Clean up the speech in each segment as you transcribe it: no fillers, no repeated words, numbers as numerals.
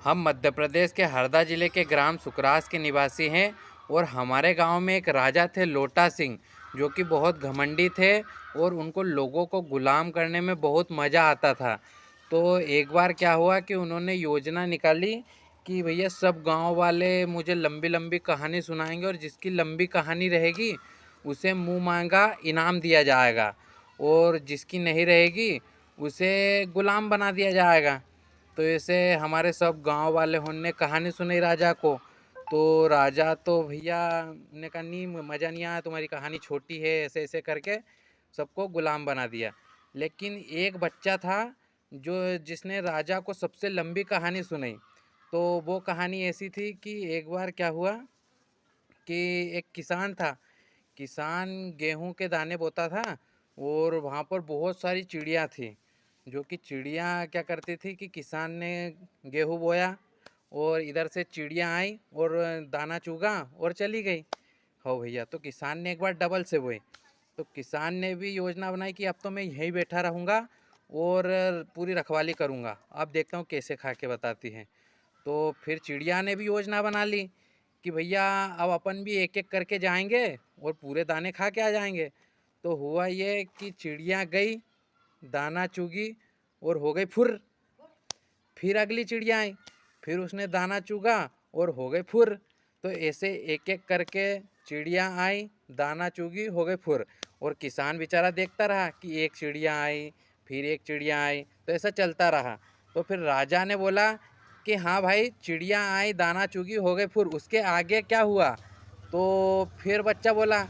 हम मध्य प्रदेश के हरदा जिले के ग्राम सुकरास के निवासी हैं और हमारे गांव में एक राजा थे लोटा सिंह, जो कि बहुत घमंडी थे और उनको लोगों को गुलाम करने में बहुत मज़ा आता था। तो एक बार क्या हुआ कि उन्होंने योजना निकाली कि भैया सब गांव वाले मुझे लंबी लंबी कहानी सुनाएंगे और जिसकी लंबी कहानी रहेगी उसे मुंह मांगा इनाम दिया जाएगा और जिसकी नहीं रहेगी उसे गुलाम बना दिया जाएगा। तो ऐसे हमारे सब गांव वाले ने कहानी सुनाई राजा को। तो राजा तो भैया ने कहा नहीं, मज़ा नहीं आया, तुम्हारी कहानी छोटी है, ऐसे ऐसे करके सबको गुलाम बना दिया। लेकिन एक बच्चा था जो जिसने राजा को सबसे लंबी कहानी सुनाई। तो वो कहानी ऐसी थी कि एक बार क्या हुआ कि एक किसान था। किसान गेहूं के दाने बोता था और वहाँ पर बहुत सारी चिड़िया थी, जो कि चिड़िया क्या करती थी कि किसान ने गेहूं बोया और इधर से चिड़िया आई और दाना चुगा और चली गई। हो भैया, तो किसान ने एक बार डबल से बोई। तो किसान ने भी योजना बनाई कि अब तो मैं यहीं बैठा रहूँगा और पूरी रखवाली करूँगा, अब देखता हूँ कैसे खा के बताती हैं। तो फिर चिड़िया ने भी योजना बना ली कि भैया अब अपन भी एक एक करके जाएंगे और पूरे दाने खा के आ जाएंगे। तो हुआ ये कि चिड़िया गई, दाना चुगी और हो गई फुर। फिर अगली चिड़िया आई, फिर उसने दाना चुगा और हो गई फुर। तो ऐसे एक एक करके चिड़िया आई, दाना चुगी, हो गई फुर। और किसान बेचारा देखता रहा कि एक चिड़िया आई, फिर एक चिड़िया आई, तो ऐसा चलता रहा। तो फिर राजा ने बोला कि हाँ भाई, चिड़िया आई, दाना चुगी, हो गए फुर, उसके आगे क्या हुआ? तो फिर बच्चा बोला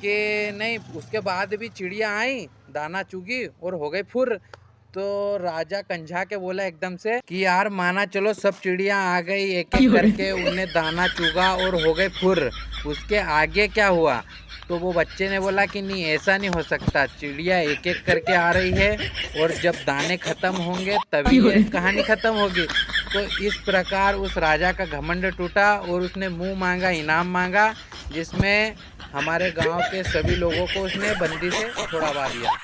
कि नहीं, उसके बाद भी चिड़िया आई, दाना चुगी और हो गई फुर। तो राजा कंझा के बोला एकदम से कि यार माना चलो, सब चिड़िया आ गई, एक एक करके उन्हें दाना चुगा और हो गए फुर, उसके आगे क्या हुआ? तो वो बच्चे ने बोला कि नहीं, ऐसा नहीं हो सकता, चिड़िया एक एक करके आ रही है और जब दाने खत्म होंगे तभी ये कहानी खत्म होगी। तो इस प्रकार उस राजा का घमंड टूटा और उसने मुंह मांगा इनाम मांगा, जिसमें हमारे गांव के सभी लोगों को उसने बंदी से छुड़वा दिया।